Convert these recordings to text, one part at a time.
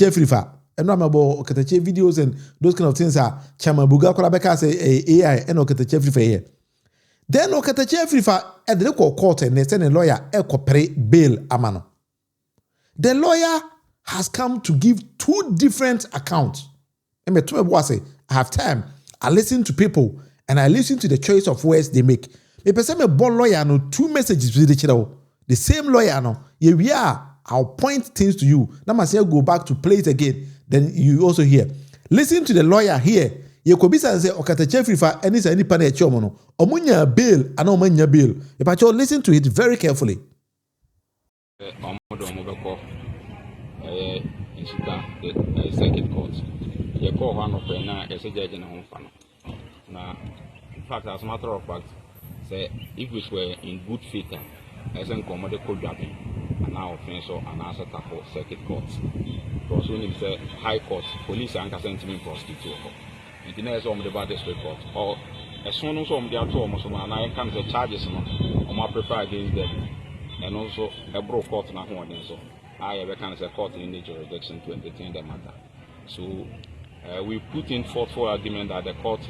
Afrifa. And I'm about Okatakyie videos and those kind of things are Chama Buga Kolabeka say AI and Okatakyie Afrifa here. Then Okatakyie Afrifa at the local court and they send a lawyer pay bail amano. The lawyer has come to give two different accounts. I have time. I listen to people and I listen to the choice of words they make. Me person me bon lawyer no two messages with the same lawyer no. We are. I'll point things to you. Now I say go back to play it again. Then you also hear. Listen to the lawyer here. You could be say Okatakyie Afrifa any say any panel chomo no. Omunya bail and omunya bail. If I listen to it very carefully. Circuit court. You call one of them now as a judge in a home fan. Now, in fact, as a matter of fact, say if we were in good faith, as an commodity code dropping, and now offense or an answer for circuit courts. Because when you say high court, police and sentiment prostitute. It denies on the bad district court, or as soon as on the other almost and I can say charges on my prefer against them, and also a broke court now one so. I reckon a court in the jurisdiction to entertain the matter. So we put in forth for argument that the court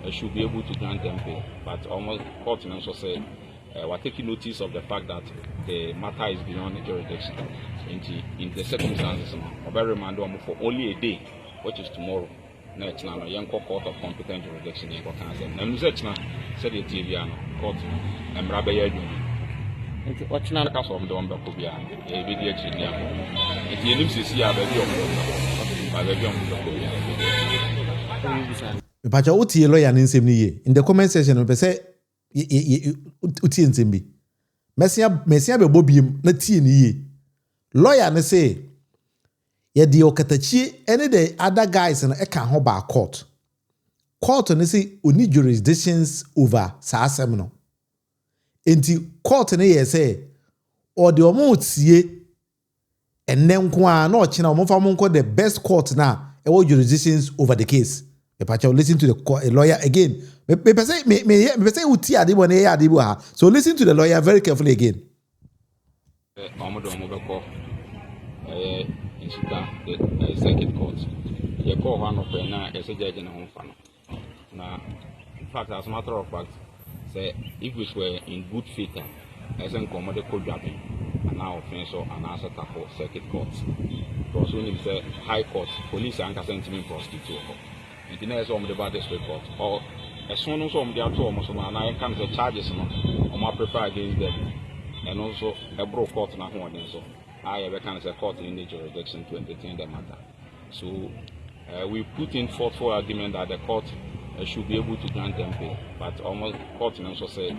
should be able to grant them bail, but almost court also said we're taking notice of the fact that the matter is beyond the jurisdiction. In the circumstances, we remand them for only a day, which is tomorrow. Next now, young court of competent jurisdiction in Canada. And said the TV court and Rabbi. What's not a castle of the Umber Kubia, a video engineer. If you need to see a baby But you uti lawyer in the comment section, we say uti in Simbi. Messia be bobium, not tea in ye. Lawyer ne say, ye di Okatakyie any day other guys in a can hold court. Court ne say uni jurisdictions over sa seminal. Enti court ne ye say or the omo tie enne nko a na ochina omo fa monko the best court na e wo jurisdictions over the case. Me pa listen to the lawyer again. Me say uti adebo na ye adebo ha. So listen to the lawyer very carefully again. Circuit court. You call one of them now as a judge in a home fan. Now, in fact, as a matter of fact, say if we were in good faith, as a commodity code dropping, and now offense or an answer for circuit courts. Because when you say high court, police and sentiment prostitute. It denies on the bad district court, or as soon as on the other almost and I can say charges on my prefer against them, and also a broke court now one so. I reckon a court in the jurisdiction to entertain the matter. So we put in forth for argument that the court should be able to grant them bail, but almost court also said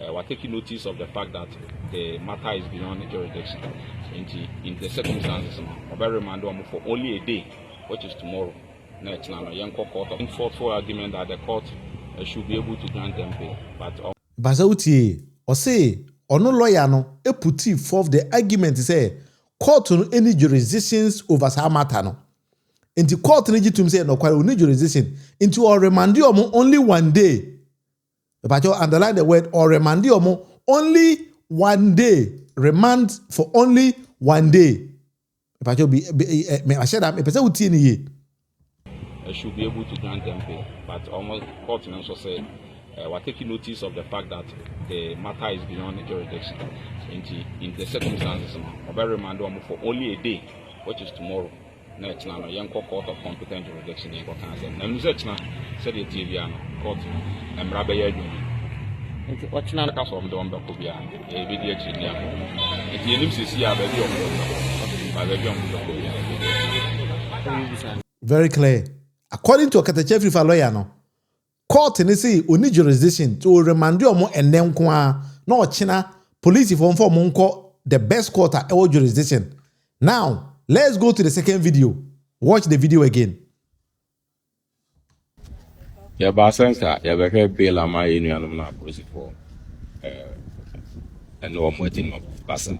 we're taking notice of the fact that the matter is beyond the jurisdiction. In the circumstances, we remand them for only a day, which is tomorrow. Next now, young court in forth for argument that the court should be able to grant them bail, but Bazauti or say or no lawyer no e put forth the argument say court on any jurisdictions over sa matter no. Into court need to say no kwale any jurisdiction into or remand you only one day. But you underline the word or remand you only one day. Remand for only one day. But you be I said that person uti ni ye. Should be able to grant them bail, but almost court also said we're taking notice of the fact that the matter is beyond the jurisdiction. In the circumstances, we remand them for only a day, which is tomorrow. Next now, young court of competent jurisdiction in Canada. And said the TV court and Rabbi. What's not a castle of the Umber Kubia, a video engineer. If you need to see a baby, very clear. According to Okatakyie Afrifa lawyer no, court ne say oni jurisdiction to remand you omo enne nko a na ochina police for monko the best court at our jurisdiction. Now, let's go to the second video. Watch the video again. Yeah, but sense that you have a bail on my union na police for and no waiting up person.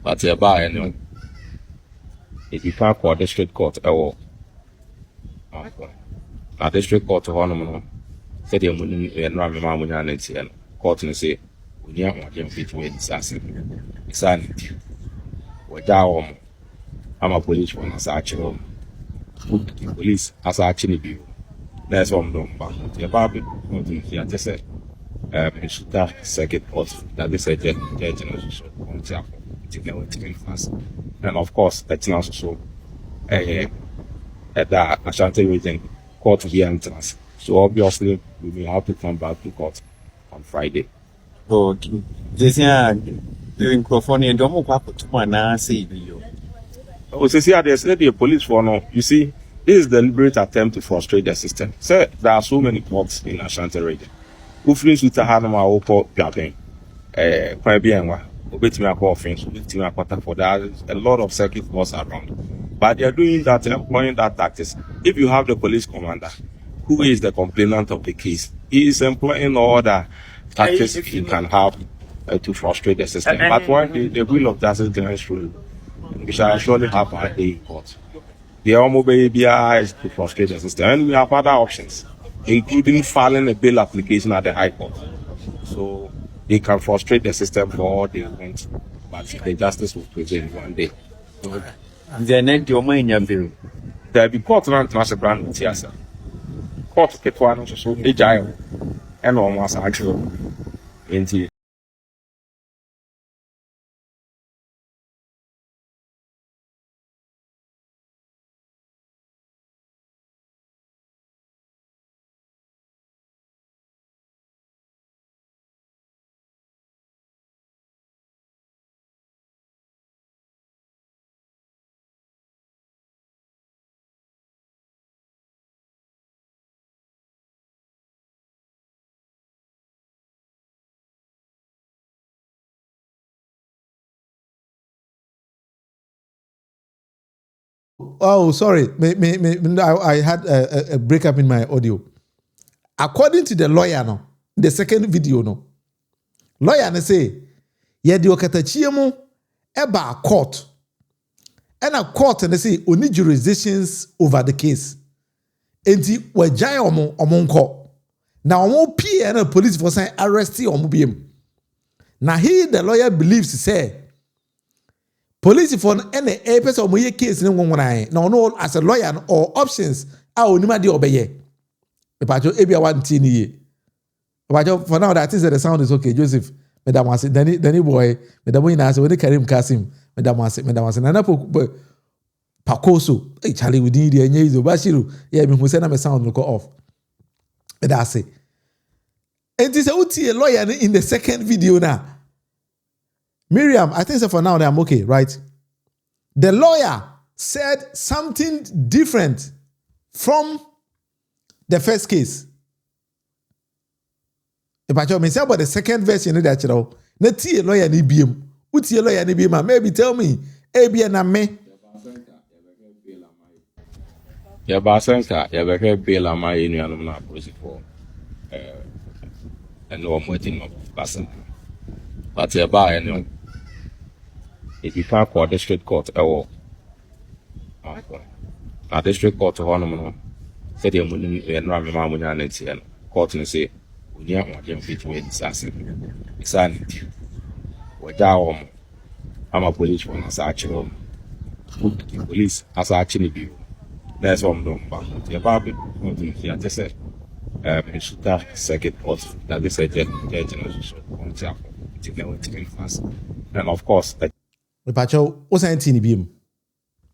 But yeah, by anyway, if you can't call district court or a district court to honor said you and Rami Mamunanity and court and say, we need one fit with assassin. Sanity. Without I'm a police for as actual police as actually view. That's what I'm doing. But the Bible, I just said, should that second court that they said, judge and so on to fast. And of course, that's also at the Ashanti region court to be entrance. So obviously, we will have to come back to court on Friday. Okay. This year, the microphone and don't put to my say you. Oh, so see, there's the police for now. You see, this is the deliberate attempt to frustrate the system. So there are so many courts in Ashanti region. Ufrin Suta Hanama Oko Piapin, Kwabianwa, Obetimia Coffins, Obetimia Quata for that. A lot of circuit courts around. But they are doing that, employing that tactics. If you have the police commander, who is the complainant of the case, he is employing all the tactics he can have to frustrate the system. But when the will of justice goes through, we shall surely have a day in court. The almost is to frustrate the system. And we have other options, including filing a bail application at the High Court. So they can frustrate the system for all they want, but the justice will prevail one day. The next your money in your bill. There will be court and international brand with TSA. Court Ketuano, so agile, and almost actual. Into Oh, sorry. I had a breakup in my audio. According to the lawyer, no, the second video, no, lawyer ne say, yeah, the Okatakyie mu eba court, and a court and they say only jurisdictions over the case. Enti wajay omonko. Now omo PA and police for saying arrest omo biem. Now he the lawyer believes say. Police for any person omo ye case ni ngwonwan na ono as a lawyer or options a onima de obeye. Epacho ebia wanti ni ye. Epacho for now that is the sound is okay. Joseph, Madam Wasi, Danny boy, Madam Wina, when they Karim Kasim, Madam Wasi, Nana Pakoso, hey Charlie, we need the Enyezo Bashiru, yeah, me who send a sound will go off. But that's it. And this is a lawyer in the second video now. Miriam, I think so for now I'm okay, right? The lawyer said something different from the first case. If I me say about the second version of that, you know, not a lawyer ni biem. Uti a lawyer ni biem. Maybe tell me, ebi na me. Ya basenka, ya beke bail ama inu anum na police for and no waiting of basen. But ya ba enu. If you can't call district court, a district court to honor, said you wouldn't be no mamma and court and say, we don't want them to be assassin. Insanity. Without I'm a police for as actual police as actually view. That's what I'm doing. But the Bible, I just said, should that second court that they said, judge and so on to fast. And of course, that. Epacho, what's anything biem?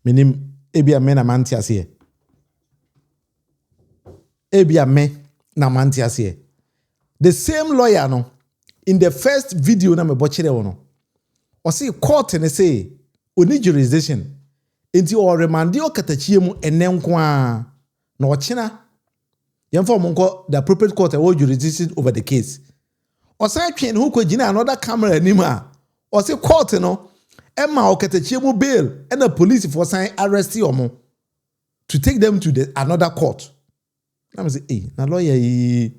Meaning, ebia me na mantiase. Ebia me na mantiase. The same lawyer, no, in the first video na me botchere wono. O say court and say, oni jurisdiction. Enti o remand Okatakyie mu enenko a na o china. Yemfa monko the appropriate court or jurisdiction over the case. O say twen hu ko gina another camera anima. O say court no Emma Okatakyie mu bail and the police for sign arrest omo to take them to another court. I say, hey, na lawyer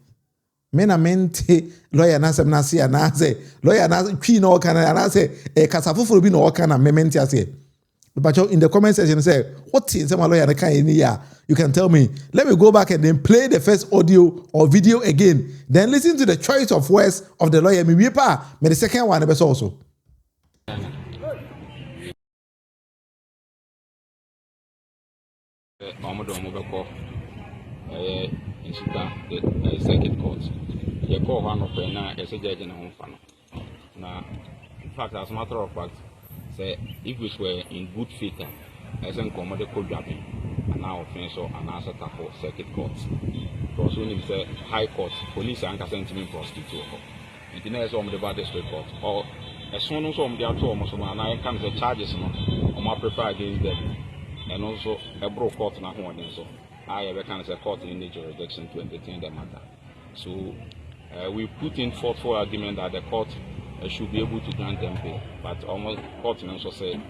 mena mente lawyer na sem na se na say lawyer na twi na okana na say kasafoforo bi na okana mementi ase. But in the comment section say, what is my lawyer can any year? You can tell me. Let me go back and then play the first audio or video again. Then listen to the choice of words of the lawyer. Me the second one also. Omobeko in the circuit court. You call one of them now as a judge in a home fan. Now, in fact, as a matter of fact, say if we were in good faith, as a commodity could dropping, and now offense or an answer for circuit courts. Because when it's a high court, police and sentiment prostitute. And the next on the bad district court, or as soon as on the other almost one, I can say charges on my prefer against them. And also a broke court na home so I have a kind of court in the jurisdiction to entertain the matter. So we put in forth for argument that the court should be able to grant them bail, but almost court also said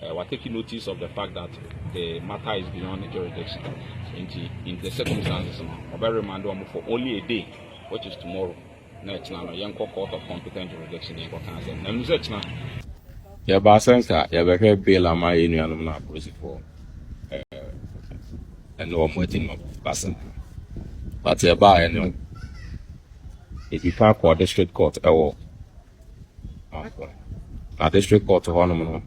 we're taking notice of the fact that the matter is beyond the jurisdiction. In the circumstances, I will remand them for only a day, which is tomorrow. Next now, young court of competent jurisdiction in Canada. And such now. Yeah, but since I have a bail on my union, I'm for. And no waiting of person. But you buy anyway. If you can't call district court, a district court to honor,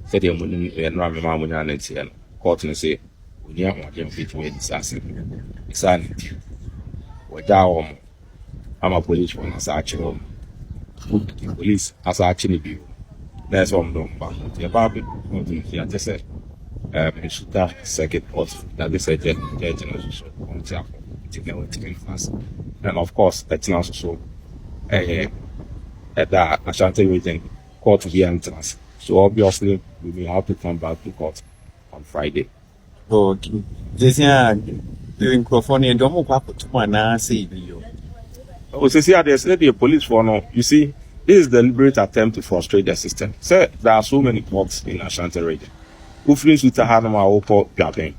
said you wouldn't be around my money and court and say, we don't want them to be assassin. Insanity. Without I'm a police one as actually police as actually view. That's what I'm doing. But the Bible, I just said. Circuit court that is a judge and of course that's also at the Ashanti region court here entrance. So obviously we will have to come back to court on Friday. Okay. This the microphone and don't put to my say video. Oh, so see, there's the police for no. You see, this is the deliberate attempt to frustrate the system. So there are so many courts in Ashanti region. Ufrin suta hanoma opo piapin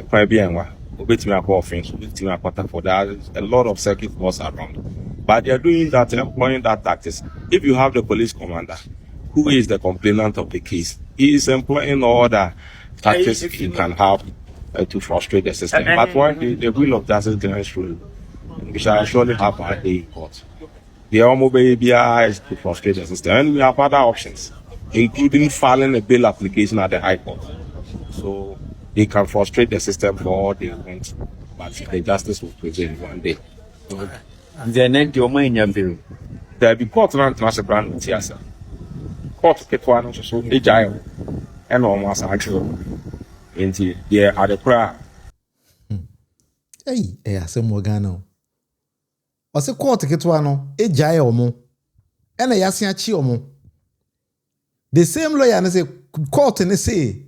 kwa bienwa obetimi akọ offense obetimi akota for that. A lot of circuit courts around, but they are doing that, employing that tactics. If you have the police commander who is the complainant of the case, he is employing all the tactics he can have to frustrate the system. But when the will of justice goes through, we shall surely have our day in court. The almost baby is to frustrate the system, and we have other options, including filing a bail application at the High Court. So they can frustrate the system for all they want, but the justice will prevail one day. And then your money bill. There be court run as a brand with Tiasa. Court get one so agile and almost actual. Into there are the prayer. Hey, asem Ghana. Ose court ketwa no agile omo. And a yasia chi omo. The same lawyer and say court and say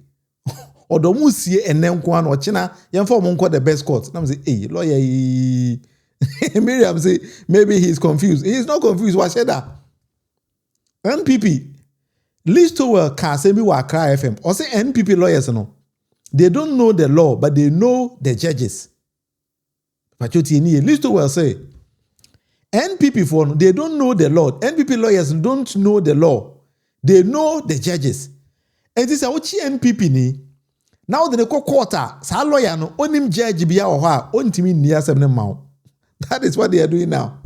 odomu sie enem kwa no china yemfa omo nko the best court. Nam say hey lawyer Miriam say maybe he's confused. He's not confused. What said that? NPP list to can say me wa cry FM or say NPP lawyers no. They don't know the law, but they know the judges. But you list to say NPP for they don't know the law. NPP lawyers don't know the law. They know the judges. And this is what NPP ni. Now the quarter, sa lawyer no onim judge biya o ha ontimi ni asem ne ma. That is what they are doing now.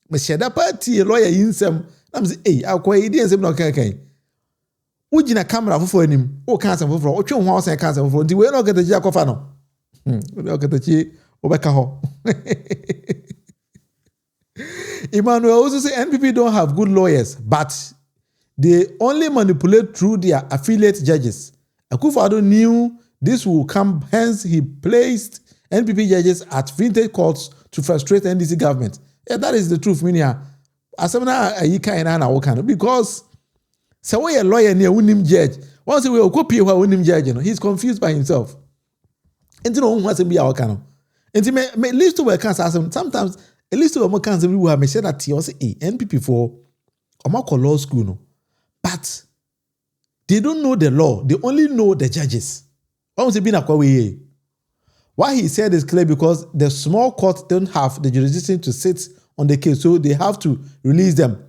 Me sheda party lawyer yinsem na me say eh akwa idi ensem no kan. Ujina camera fofo anim. O kan asem fofo. O twe ho asem kan asem fofo. Nti we no Okatakyie akofa no. Okatakyie obeka ho. Emmanuel also say NPP don't have good lawyers, but they only manipulate through their affiliate judges. Akufo-Addo knew this will come, hence he placed NPP judges at vintage courts to frustrate NDC government. Yeah, that is the truth, Minia. Asemna ayika ina na wokano because so we a lawyer near unim judge. Once we copy wa unim judge, he's confused by himself. Enti no wants to be our wokano. Enti me list to work asem sometimes a list of more cancer we have me say that he say NPP for Omako law school no. But they don't know the law. They only know the judges. Why he said is clear because the small court don't have the jurisdiction to sit on the case, so they have to release them.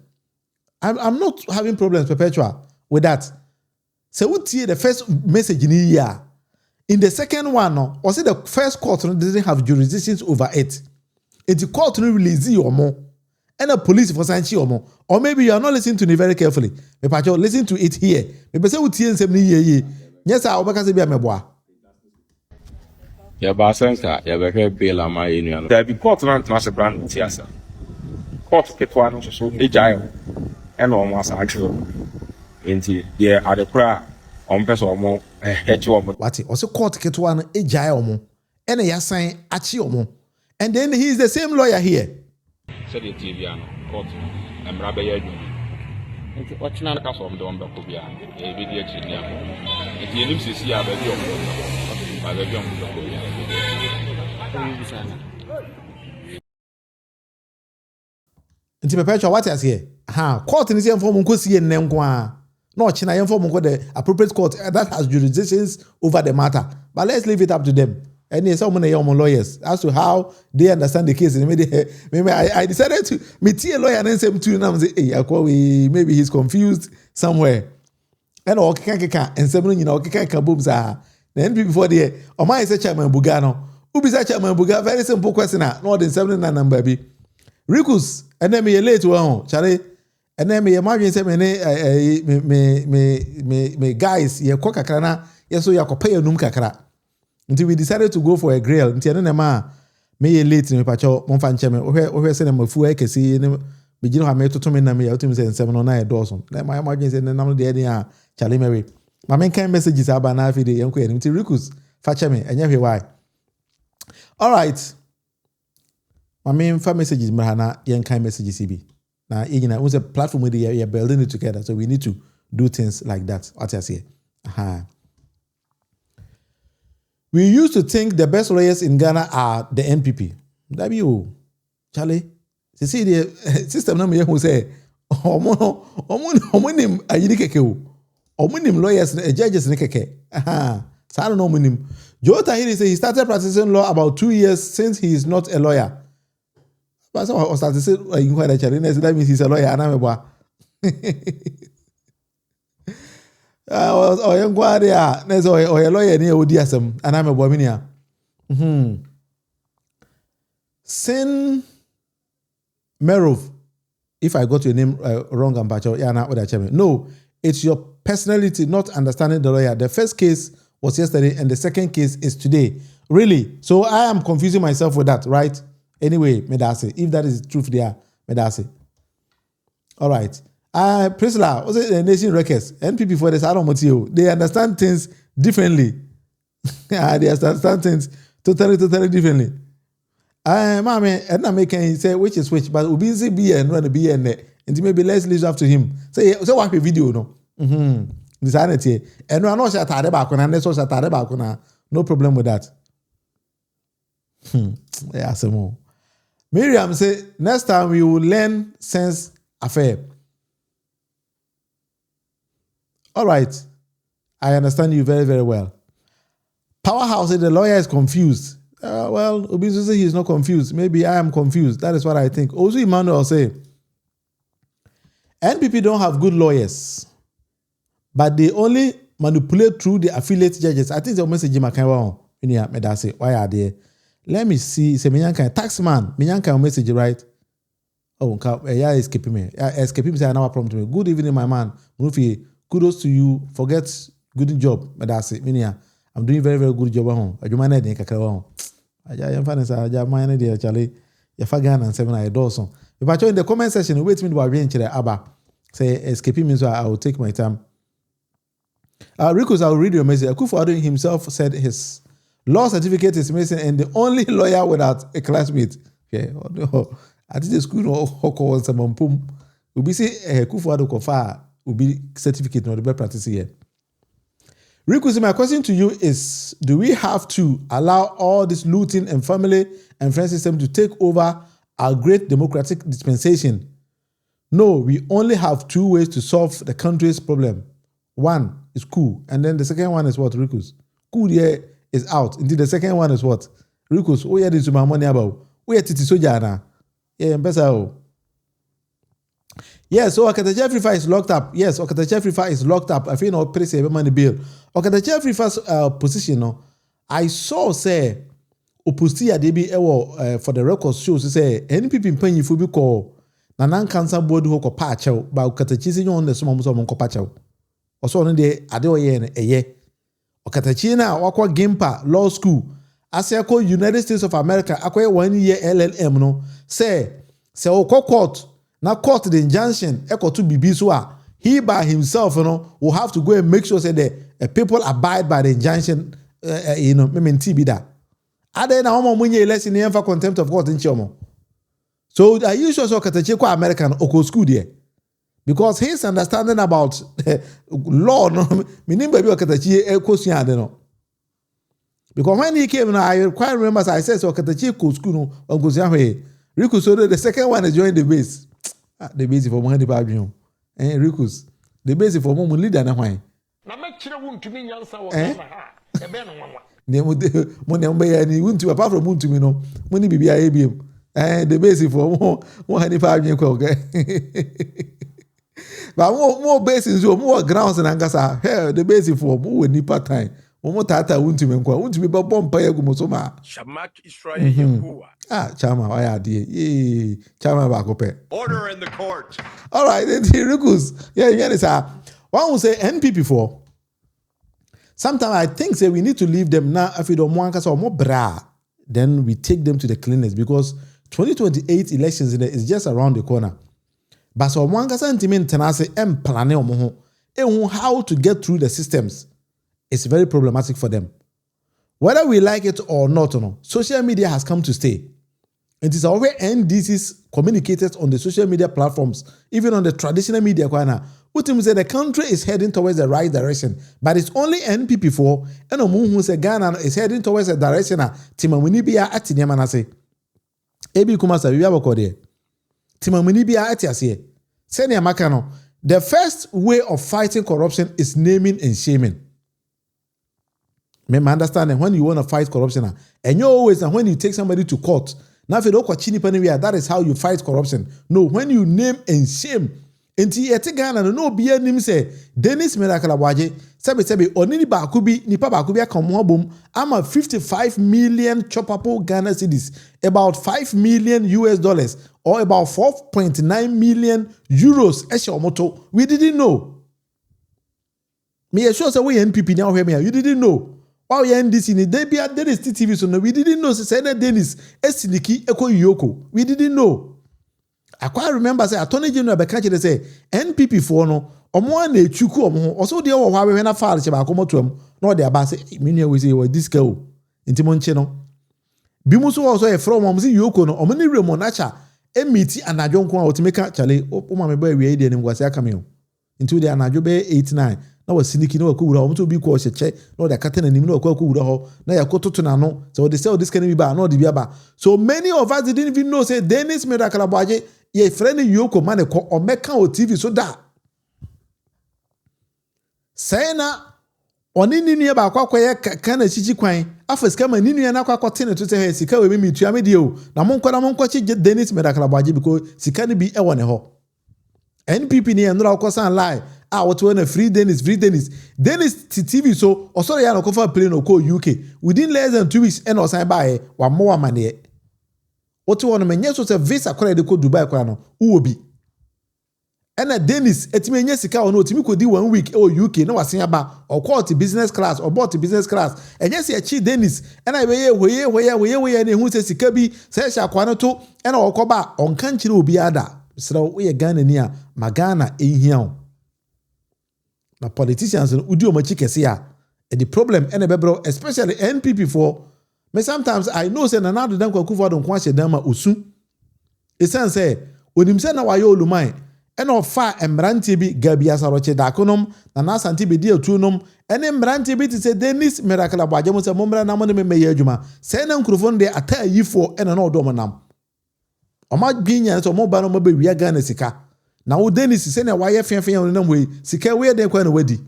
I'm not having problems, Perpetua, with that. So what the first message in here? In the second one, or say the first court doesn't have jurisdictions over it. It's the court to release you or more. And a police for Sanchi or maybe you are not listening to me very carefully. Listen to it here. Maybe say what yes, I'll be a ya ba senka ya be hwe bail ama enu no da bi court na ntna brand tiasa court ketwa no so ejayo e no mo asa akiro enti ye adekura ompese omo eche omo Wati also court ketwa no ejaye omo ene yasan achi omo. And then he is the same lawyer here. said the TV ano court emra be ya dwuma enti ochina ka so mdo mbako bia e bi di achi ni ako enti enim sisi ya ba bi omo ba bi omo mbako bia Nti perpetual what is here? Court ni say form nkosi ye nnenko a. No ochina ye form nko the appropriate court that has jurisdictions over the matter. But let's leave it up to them. And yes, some lawyers as to how they understand the case. Maybe I decided to meet a lawyer and say to him, hey, maybe he's confused somewhere. And and some boom then before the my is a chairman Bugano. Who is a chairman Buga? Very simple question. No, the 79 baby. Rikus, and then me late one, Charlie. And then me imagine say me guys, ye koka krana, ye so ya pay num kakra. Until we decided to go for a grill. Until then, me late me pacho monfa ncheme. Ohe se na mafu ekesi ne begin ha me toto me na me ultimate say 709 Dawson. Na my imagine say na no de ya Charlie Mary. My main kind messages aba na afi de yenko enim ti Rikus fache me enye hwe why. All right. My main fa messages mra na yen kind messages bi. Na yina we say platform we dey building it together, so we need to do things like that. What I say. We used to think the best lawyers in Ghana are the NPP. That be you, Charlie. You see the system. No me who say, omunim ayini keke o. Omunim lawyers, judges ne keke. So I don't know omunim. Joe Tahiri say he started practicing law about 2 years since he is not a lawyer. But so I started to say, that means he's a lawyer. And I'm a young guardia, or a lawyer near Odiasum, and I'm a bominia. Sin Merov, if I got your name wrong, I'm bacho. Yeah, not what I tell me. No, it's your personality, not understanding the lawyer. The first case was yesterday, and the second case is today. Really? So I am confusing myself with that, right? Anyway, Medase, if that is the truth there, Medase. All right. Priscilla, what's it? The Nation Records, NPP for this, I don't know. They understand things differently. They understand things totally differently. Mommy, and I'm making say which is which, but we'll be and run the B and maybe let's leave up to him. Say watch a video, no. Insanity. And no, I'm not sure back when I'm so back no problem with that. Yeah, some more. Miriam say next time we will learn sense affair. All right. I understand you very, very well. Powerhouse said the lawyer is confused. Well, Obisu say he's not confused. Maybe I am confused. That is what I think. Also, Emmanuel say, NPP don't have good lawyers, but they only manipulate through the affiliate judges. I think the message Medase, why are they? Let me see. Say Minyanka, taxman, Minyanka message, right? Oh, yeah, escaping me. Escaping me, say another prompt me. Good evening, my man. Munufie, kudos to you. Forget good job, Medase. Minia, I'm doing very, very good job at home. I do my net in Kakao. I am fine, sir. I am my idea, Charlie. You're Fagan and 7 I Dawson. If I join the comment section, wait me to arrange the Abba. Say escaping me, so I will take my time. Rikus, I'll read your message. Akufo-Addo himself said his law certificate is missing and the only lawyer without a classmate. Okay. At the school or call someone pum. Will be say Akufo-Addo kofa will be certificate not the best practice here. Rikus, my question to you is, do we have to allow all this looting and family and friend system to take over our great democratic dispensation? No, we only have 2 ways to solve the country's problem. One is coup, and then the second one is what, Rikus? Coup here is out. Indeed, the second one is what? Rikus, oh yeah, this is my money about. Oh yeah, titi soja na. Yeah, mpesa. Yes, so Okatakyie Afrifa is locked up. Yes, Okatakyie Afrifa is locked up. I feel no place every money bill. Okatakyie Afrifa's position, no, I saw say Opusti Adebi ewo for the records shows say NPP mpanyi fu bi call na nan cancer board ho ko pa achew ba Okatakyie se nyon ne so mo so mo ko pa achew. Oso no de ade oye ne eye. Okatakyie na wakwa Gimpa Law School As I call United States of America, I 1 year LLM no say o court na court the injunction echo to BB so he by himself will have to go and make sure say the people abide by the injunction me TB that. Ade na homo munye election here for contempt of court in chomo. So are you sure so Okatakyie kwa American oko school there? Because his understanding about law no meaning baby Okatakyie ekosua ade no. Because when he came, I quite remember I said so Okatakyie school no okosua hwe. Riku so the second one is join the base. The base for mo hand ba Rikus. The base for mo leader na hwan. Na make kire wuntumi nyansa wo na ha. Ebe no nwanwa. Mo ne mbe ya ni wuntu apart from wuntumi no. Mo ni bibia ebiem. The base for mo hand ba adwen kwa okay. But mo base so mo grounds na ngasa. Hey, the base for mo nipa time. Mo tata wuntumi nkwa. Wuntumi ba bompa ya gumo so ma. Shamak Israel Yahuwa. Chama, why are they? Chama bakope. Order in the court. All right, then Rikus. Yeah, one will say NPP for. Sometimes I think say we need to leave them now. If we don't want us or more bra, then we take them to the clinics because 2028 elections is just around the corner. But so one sentiment tenase plan how to get through the systems. It's very problematic for them. Whether we like it or not, social media has come to stay. It is already NDCs communicated on the social media platforms, even on the traditional media. Utim said the country is heading towards the right direction, but it's only NPP for and who say Ghana is heading towards the direction. Timamunibia at Yamanase. Ebi Kumasa, we have a code. Timamunibia at Yasie. Senia Makano. The first way of fighting corruption is naming and shaming. Remember, understand when you want to fight corruption, and you always, and when you take somebody to court, now if you don't that is how you fight corruption. No, when you name and shame, and Ghana no be name say Dennis Merakalabwaje, Sabi onini bakubi nipa bakubi akamwabum ama 55 million chopapo Ghana cedis, about $5 million or about 4.9 million euros. Eshomoto, we didn't know. Me assure say we NPP now hear me. You didn't know. Wow, NDC ni Debia Dennis TV so no we didn't know say Dennis Esiniki Eko Yoko. We didn't know. I quite remember say Attorney General Bekachide say NPP for no omo na echuku omo also dey wo hwa na file che ba komoto am no dey aba say me we say this girl intimo nche no bi mu so also e from am say Yoko no omo ni remo nacha emiti anadwo nko a otimeka chale o ma me ba wie dey nim gwase aka me o into dey anadwo be 89 na wasiniki na wakura omo to bi ko hyeche na dey kata na nim na wakura ho na yakototo na no so they say this can be ba na dey bia ba. So many of us didn't even know say Dennis Merakalabwaje ye friend Yoko man ko omeka o TV so da say na oni ninu ba akwakoye kana chichi kwan afeska ma ninu na akwakote ne to say sika we mi tua me die o na monko chi Dennis Merakalabwaje because sika ne bi e wone ho NPP ni enra okosan lie what when a free Dennis TV so or sorry ya no cover plane no ko UK within less than 2 weeks and osan buy wa more money what one menye so say visa kwara de ko Dubai kwara no uobi and a Dennis etime nya sika ono otimi ko di 1 week o UK na wasen aba or quality business class or bought business class enye se achi Dennis and I we na hu se sika bi se sha kwa no to and okoba onka nchire obi ada sra we Ghana ni a magana ehia na politicians udi omachi kese a the problem and bebro especially NPP for me sometimes I know say na do dan kwakufu don kwa shedan ma osu esan say onim say na wayo oluman and ofa emrantie bi gabi asaroche dakonom na asante bi di atunom and emrantie bi ti say Dennis Merakalabwaje mo say momra na mo ne me ye adwuma say na nkrofon de ata yifo and na odo mo nam o ma gbinya so mo ba no mo be wi Ghana sika na wo Dennis say na waye fiafian on nam we sika we de kwa na wadi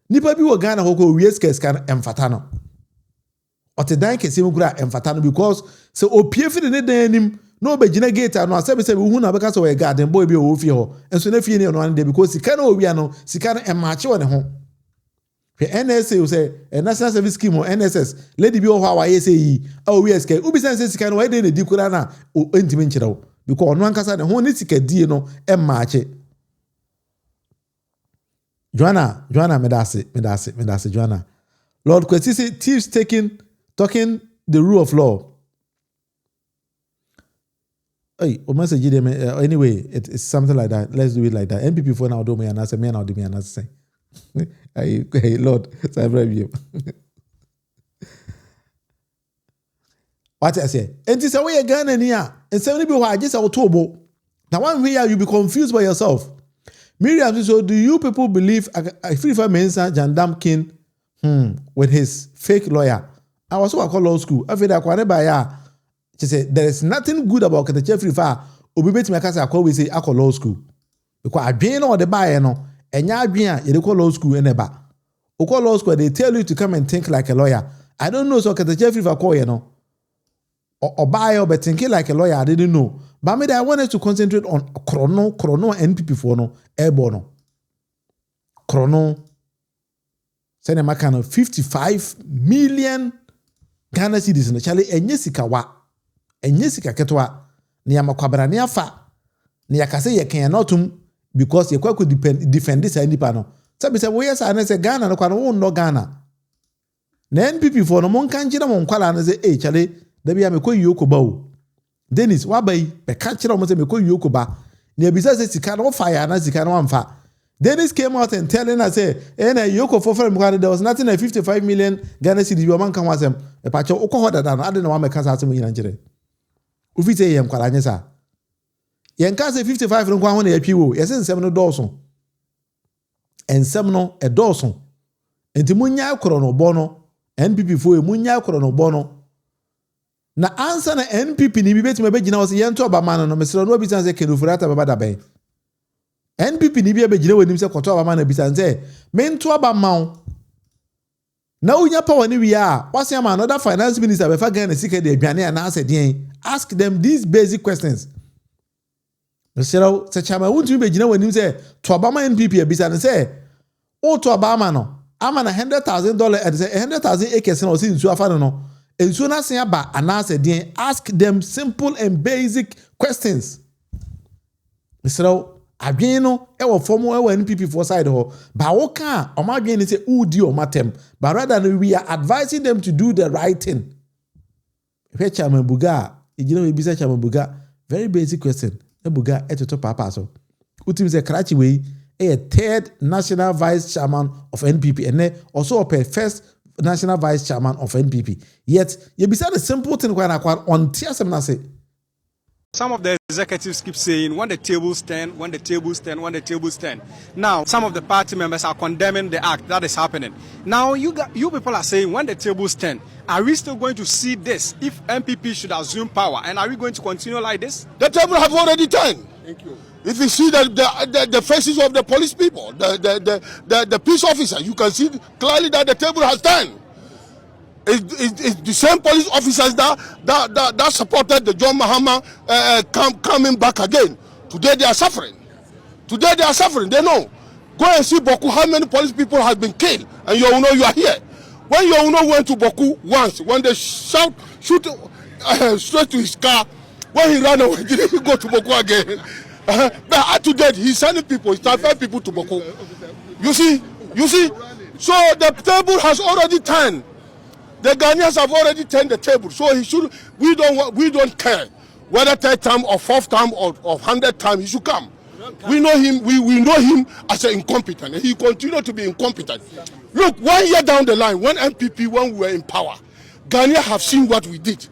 nipa bi wo Ghana hoko wi sika emfata no ote dan kese mu kura emfata no because say opie fi ne dan anim no be gina gate no asabe say hu na beka so we garden boy bi o fi ho enso na fi ne no an de because sika na owi no sika na emache wo ne ho hwe NSA o say National Service Scheme o NSS lady bi o ho awaye say yi a owi sika ubi say sika no we de na di kura na o entimi nkyere wo because ono ankasa ne ho ne sika die no emache Joanna medase Joanna Lord Kwesi say thieves taking talking the rule of law. Hey, message them anyway. It's something like that. Let's do it like that. NPP for now do me and I say me now do me and I say. Hey Lord, so I brave you. What I say? And this way again and here. And 70 people are just October. Now one way you be confused by yourself. Miriam, so do you people believe Afrifa Mensa Jandam King with his fake lawyer? I was so called law school. I feel that whenever she said there is nothing good about Okatakyie Afrifa. Obi beti me kasa akwa we say akọ law school. Because adwen no the buy no enya adwen you call law school eneba. O call law school they tell you to come and think like a lawyer. I don't know so Okatakyie Afrifa call you know. Or buy or but thinking like a lawyer I didn't know. But maybe I wanted to concentrate on chrono NPP for no airborne. Chrono send a makano 55 million Ghana citizens actually enyesika wa enyesika ketwa ni amakwabra ni afa ni yakase ye kan notum because ye kwaku defend this NPP no sabi say we yes na say Ghana no kwa no Ghana na NPP for no mon kanjira mon kwala na say chale da bia me ko yokoba o Dennis wabai be kanjira mo say me ko yokoba ni ebisa say sika no fire na sika no amfa. Dennis came out and telling us, say, Yoko for there was nothing like 55 million Ghana cedis. Your man can was him. A patch of Okohoda down. I didn't want my casa in Nigeria. Ufi say, Yam Kalanesa. Yankasa 55 from Kwan, a pew, yes, and $7. And $7 a dozen. And the Munya Corono Bono, NPP for Munya Corono Bono. Na answer na NPP ni bibet me begina was yanto abamana no mesro no bisan se kenu furata babada bay. NPP ni bia begina wanim se koto abamana bisan se mento abamma na unya power ni wi a wase am another finance minister be fa Ghana sika de aduane ana ase den. Ask them these basic questions. Mesro se chama wuntu begina wanim se to abamma NPP bisan se o to abamma no ama na $100,000 and say 100,000 acres no sin su afa no. And so as ask them simple and basic questions. So Agino, ever former NPP for side ho, but oka or my again say udi or matem, but rather we are advising them to do the right thing. Chairman Buga, you know, be Chairman Buga, very basic question. The Buga at the top papa so. Utim say Karachi way, a third national vice chairman of NPP, and then also a first national vice chairman of NPP. Yet, you beside a simple thing when I on TSM say. Some of the executives keep saying when the tables turn, when the tables turn, when the tables turn. Now, some of the party members are condemning the act that is happening. Now, you people are saying when the tables turn, are we still going to see this if MPP should assume power? And are we going to continue like this? The table have already turned. Thank you. If you see the faces of the police people, the peace officer, you can see clearly that the table has turned. It's the same police officers that supported the John Mahama coming back again. Today they are suffering. Today they are suffering. They know. Go and see Boku how many police people have been killed, and you know you are here. When you know went to Boku once, when they shoot straight to his car, when he ran away, did he go to Boku again? But up to date, he's sending people, he's transferring people to Boku. You see. So the table has already turned. The Ghanaians have already turned the table. So he should. We don't care whether third time or fourth time or 100th time he should come. We know him. We know him as an incompetent, and he continues to be incompetent. Look, 1 year down the line, when we were in power, Ghanaians have seen what we did.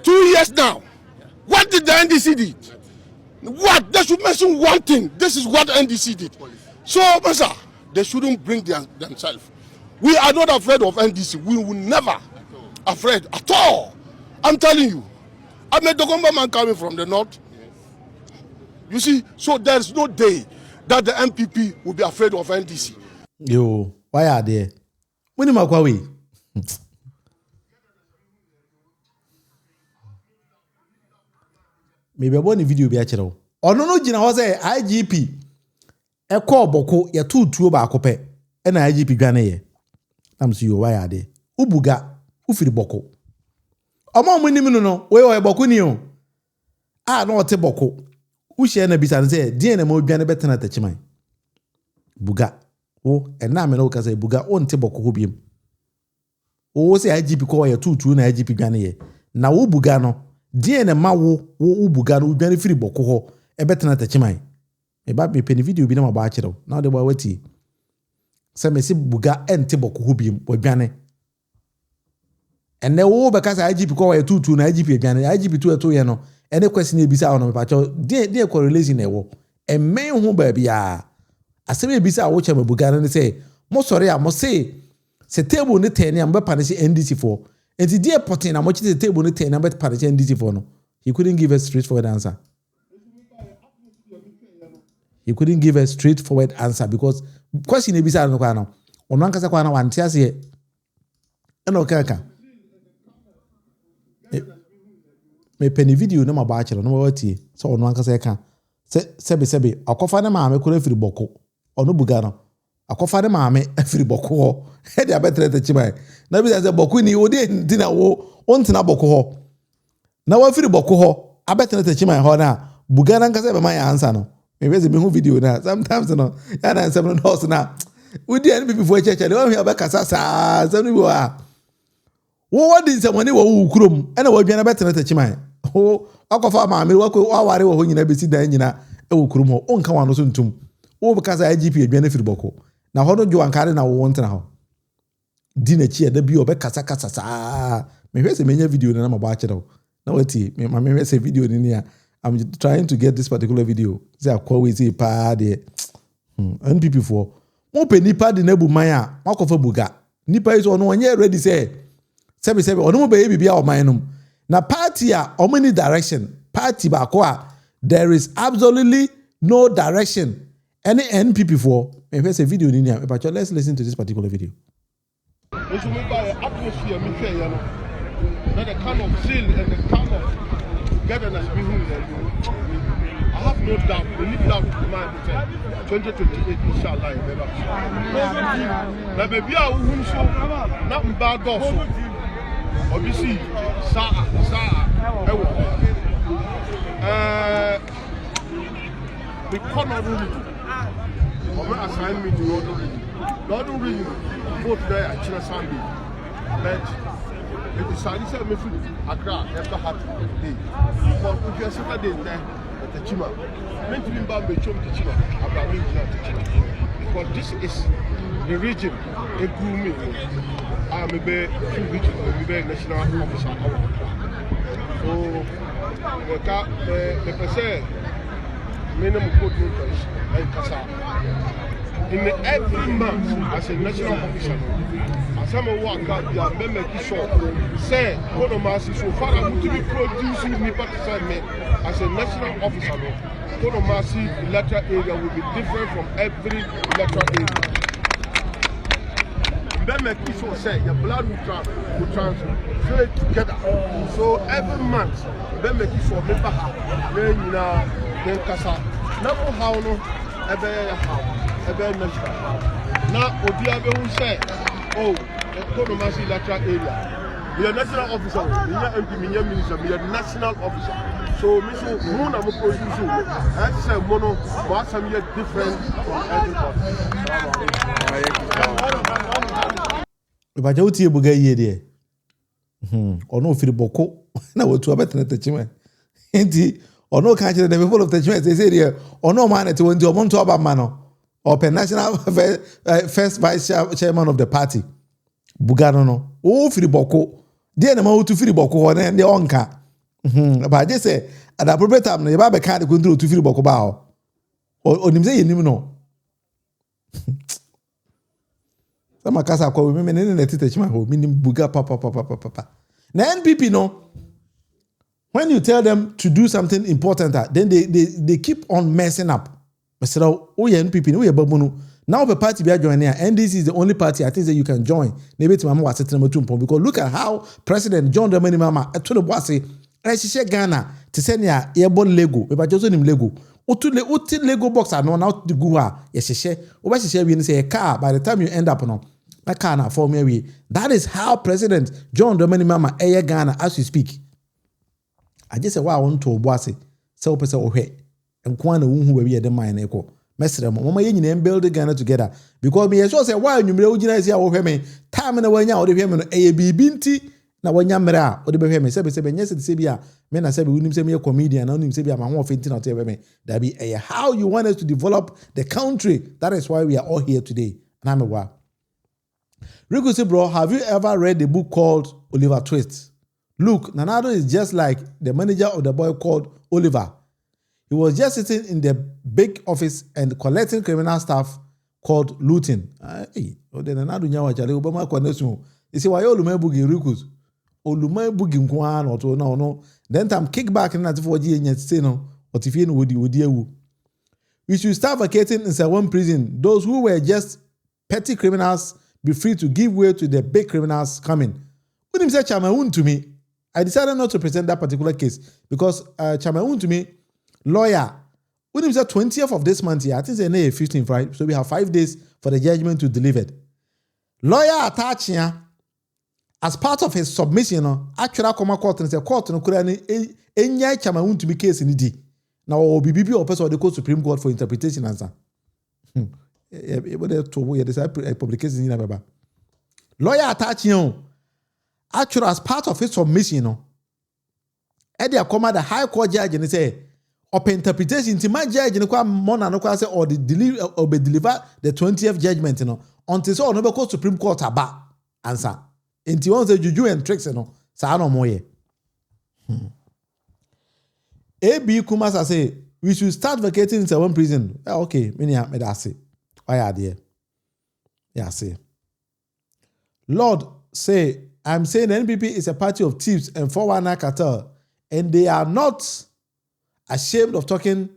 2 years now, what did the NDC did? What? They should mention one thing. This is what NDC did. So, Masa, they shouldn't bring themselves. We are not afraid of NDC. We will never afraid at all. I'm telling you. I'm a Dogomba man coming from the north. You see, so there's no day that the MPP will be afraid of NDC. Yo, why are they? When am I going? Maybe I want a video be actually. Or no, Jina was a IGP. A call Boko, ya two ba kope. And IGP Ghana. I'm see you, why are they? Ubuga, ufiri Boko. Omo mwini no, we o Boko ni o. Ah, no te Boko. Uche na bisa nse, die na mo dwane beta na tachimai. Buga. O, na me no ka say buga o nte Boko ho biem. wo say IGP ko ye tutu na IGP dwane ye na wo buga no die na ma wo buga no dwane firi boko ho e betena tachiman e ba me peni video bi na ma ba akire na de ba wati se me si buga ente boko ho bi wo dwane ene wo be ka say IGP ko ye tutu na IGP dwane IGP tu eto ye no ene question e bi sa ono me pa cho die correlation e wo e men ho ba bia asem e bi sa wo chema buga no say mo sorry a mo say se table ne 10 am be punish NDC for and the dear potting na mo chite table ne 10 am be punish NDC for no he couldn't give a straightforward answer because question e bi sa no kwa no ono ankasa kwa na wante ase e na okaka me peni video na ma ba akere no wati so ono ankasa e ka sebe akofa na ma me kura firi boko ono buga no akofa de maame afiri boko ho e dia betre te chibai na bi say boko ni odi ntina wo ontina boko ho na wa firi boko ho abetre te chibai ho na buga na nkasa be man answer no me be me hu video na sometimes no ya na answer no house na udi ani before church le o hia be kasa sa some ni wa wo wadi semani wo kurom e na wa dwana betre te chibai ho akofa maame wa ware wo nyina be si dan nyina e wo kurom ho onka wa no so ntum wo be kasa IGP adwana firi boko na hono jo ankare na wo ntena ho di na chi da bi obe kasa saa me hwese menya video na ma ba kire na wati me hwese video ni ya I'm trying to get this particular video say akwa we say pa de NPP for mo pe nipa de na bu man a makofa buga nipa is ono onye ready say sebe ono mo be bibia o man num na party a o many direction party ba ko a there is absolutely no direction any NPP for if it's a video in here, but let's listen to this particular video. Which will by atmosphere, me say, you know, that the kind of zeal and the kind of togetherness we I have no doubt, we leave doubt in mind to say 2028, inshallah, now, baby, I will show not bad also. Obviously, we cannot really. I'm assign me to Northern Region. Vote there at China Sunday. But if the Sunday said me food, Accra, never had today. But if you are Saturday there at the Chima, meant to be bound by Chom to Chima, about me to Chima. Because this is the region, a grooming. I'm a bear, national officer. So, the person. Minimum code numbers and Kasa. In every month, as a national officer, as I'm a worker, you are member shop. Say, Konomasi, so far I want to be producing me as a national officer. Konomasi electoral area will be different from every electoral area. Member so say your blood will transfer together. So every month, member so member then kasa na ko how no ebe ya how ebe national na obi abe hu say oh economy lateral area we are national officer we are MP we are minister we are national officer so me so who na mo produce I say mono what some yet different from everybody ba jawti e buga yie de ono firi boko na wotu abetena tachima enti ono ka kire the people of the church they say there ono man it won to omonto aba man no open national first vice chairman of the party bugano no o firi boko dey na ma o tu firi boko ho na dey onka ba je say at appropriate time no ye ba be ka de control tu firi boko ba ho onim say yenim no sama kasa kwa me ne na titachima ho minim buga papa na NPP no. When you tell them to do something important, then they keep on messing up. Now the party we are joining, and this is the only party I think that you can join. Because look at how President John Dramani Mahama told the boss, I should Ghana to send ya airborne Lego. But just him Lego. Uti Lego box are not out to go. Yes, she. Over she we say a car. By the time you end up on a car now for me, that is how President John Dramani Mahama air Ghana as we speak. I just say, wow, I want to boss it. So, person, oh, hey, and Kwana who we are the mine echo. Mesrem, mama ye nyina build Ghana together because me sure say why nwumre ugina sia wo hwe me time na wanya wo de hwe me no eye bibi nti na wanya mre a wo de be hwe me sebe nyese se bia me na sebe unim se me comedian na unim se bia ma ho ofenti na to hwe me that be how you want us to develop the country. That is why we are all here today. Na me wa Rico say, bro, have you ever read the book called Oliver Twist? Look, Nanado is just like the manager of the boy called Oliver. He was just sitting in the big office and collecting criminal stuff called looting. Hey, Nanado nyawa chale Obama kwanesu. You see why Olume bugi Ricos? Olume bugi mkwan or to no. Then time kickback in that 4G and yet say no. What if you know would we should start vacating in one prison. Those who were just petty criminals be free to give way to the big criminals coming. When him say Chamaun to me, I decided not to present that particular case because Chamaun to me, lawyer, when him say 20th of this month here, I think it's 15th, right? So we have 5 days for the judgment to deliver. Lawyer attached here, as part of his submission, actually come court and say court no kura ni enya Chamaun to be case in the now BBB or person they go Supreme Court for interpretation answer. Publication in Ababa. Lawyer attaching actually as part of his submission, Eddie Akoma, the High Court judge, and say, open interpretation to my judge, and Mona no say or the deliver the 20th judgment, until so no go Supreme Court about answer. Until one say juju and tricks, sa no more. AB Kumasa say we should start vacating in one prison. Okay, many me that say. Why are there? Yeah, say. Lord, say, I'm saying the NPP is a party of thieves and 419 cartel, and they are not ashamed of talking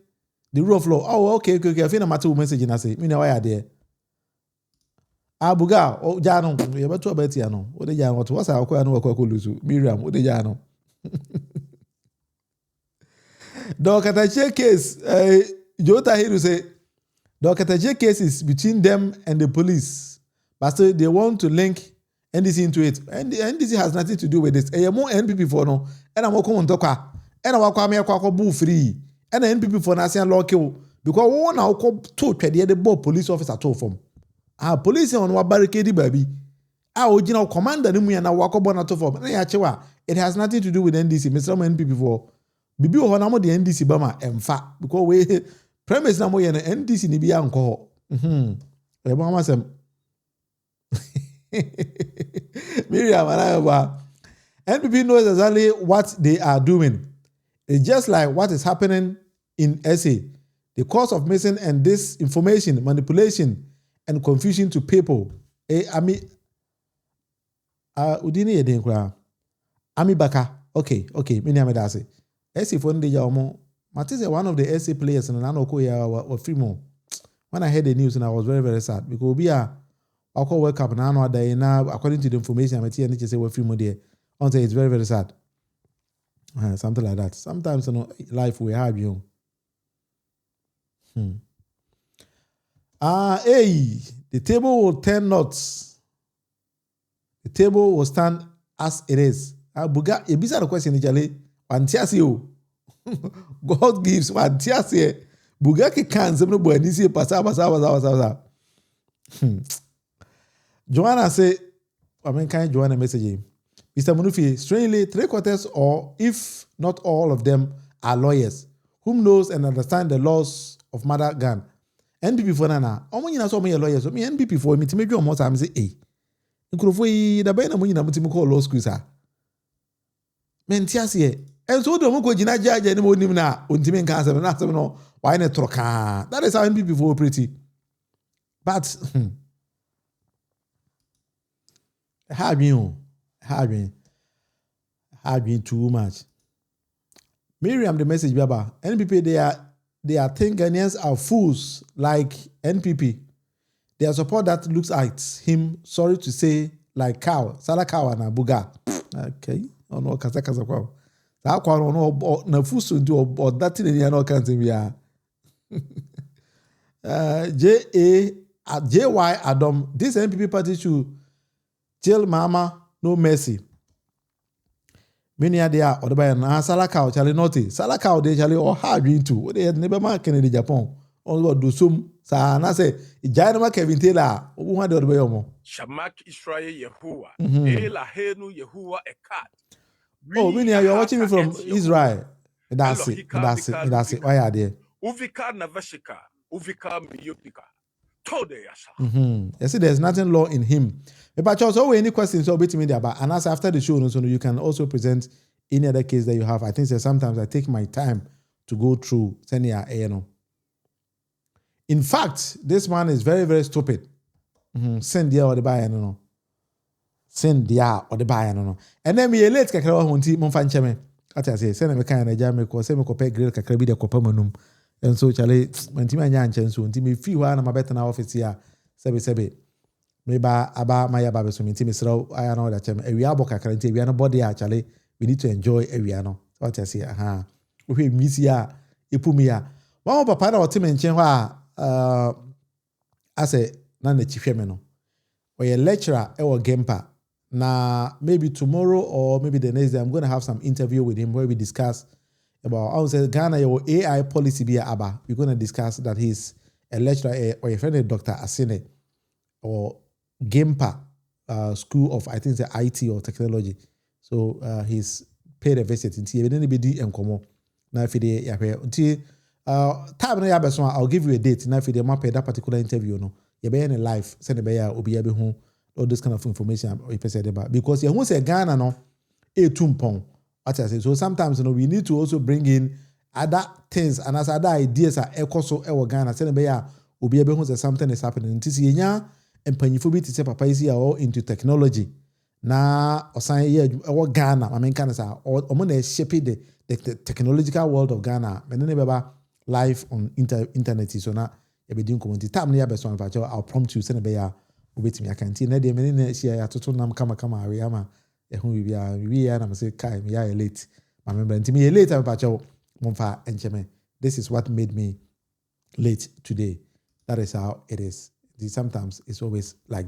the rule of law. Oh, okay. I feel a matter of message and I say, why are there? Abuga, oh, Jano, you have to bet Yano. What the Jano, what's our Kwano Miriam, what the Jano? The Okatakyie case, Jota Hiru say, the Okatakyie case is between them and the police, but still they want to link NDC into it. And the NDC has nothing to do with this. And more NPP for no, and I'm going to talk, and I'm going to boo free, and the NPP for Nasian law kill because one now call to the board police officer told from. Police on what barricade baby. Our original commander, and I walk up on a form. It has nothing to do with NDC, Mr. NPP for. Bibi o na mo de NDC ba ma emfa because we premise na mo ye na NDC ni bia nko e bo amasem Miriam Anayaba NPP knows exactly what they are doing. It's just like what is happening in SA. The cause of missing and disinformation, manipulation and confusion to people. Udini yeden kura Ami Baka. Okay, many amedase. SA for the Jamo. Matisse one of the SA players and Nanoko were free more. When I heard the news and I was very, very sad because we are I'll wake up now according to the information I'm saying say we're free more there. Until it's very, very sad. Something like that. Sometimes life will have you. The table will turn knots. The table will stand as it is. Buga, a bizarre question in God gives one tiasi. Bugaki can some no boy this year pasa. Joanna say, kind Joanna message. Mr. Munufie, strangely, 3/4 or if not all of them are lawyers, whom knows and understand the laws of Mother Gun. NPP for Nana, you know so many lawyers, me NPP for me to make you almost I'm say, Nkrofo da bena munyi na mutimi call law school sir. Men tiasie. And so the Moko Jina Judge and Monimna, Untimin Cancer, and after no, why not troca? That is how NPP for pretty. But having too much. Miriam, the message, Baba. NPP, they are think Ghanaians are fools like NPP. Their support that looks at him, sorry to say, like cow, Sala cow and Abuga. Okay, oh no, Kazaka cow. That one no na fusu do or that thing you know can't be JY Adam. This NPP party should tell Mahama no mercy. Many are there or by na Salakao Charlie Noti. Salakao de Charlie or hard into what they had never marked in the Japan. on what do some sa na say Ijana Kevin Taylor who had the way Shamak Israel Yehovah. Mhm. Ela Henu Yehovah Ekat. Oh, meaning you're watching me from Israel. That's it. Why are they? Uvika Navashika. Uvika Miyopika. Tode Yasa. You see, there's nothing law in him. But also, any questions so bit me there, but and as after the show, so you can also present any other case that you have. I think sometimes I take my time to go through senior ANO. In fact, this man is very, very stupid. Send there or the buyer, no. Send there or the buyer, no. And then me late kakra hunti monfancheme. Ati say send me kan na jam ko say me ko pay grill kakra bi de kopa manum. And so chale mantimi anya nchen so nti me fi wa na mabeta na office ya sebe me ba aba maya ba so nti me sra aya na oda chem ewia bo kakra nti ewia no body a chale we need to enjoy ewia no. What I say aha. Wo hwe misi a epumi a. Wa papa na otime nchen ho a ase na na chihwe me no. Or a lecturer or Gempa. Now, maybe tomorrow or maybe the next day, I'm going to have some interview with him where we discuss about, I would say, Ghana, your AI policy be ABBA. We're going to discuss that he's a lecturer or a friend of Dr. Asine or Gempa School of, I think it's IT or technology. So he's paid a visit in TV. Then be and come now if they time I'll give you a date. Now if they map that particular interview, no, you be in a live, send a bear or be able home. All this kind of information because you won't say Ghana no a tumpong. So sometimes we need to also bring in other things and as other ideas are so Ghana. Send a will be able to say something is happening. This year and penifobit say papa is here all into technology. Na or sign here Ghana. I mean Canada or shape the technological world of Ghana. And then live on internet. So now you be doing community. Time near best one. I'll prompt you. Send a bear. Wait me, I can see. Na de meni na share ya toto nam kama awe ama ehun bibi ya na say kai me ya late. My member nti me late am pacho momfa encheme. This is what made me late today. That is how it is. Sometimes it's always like that.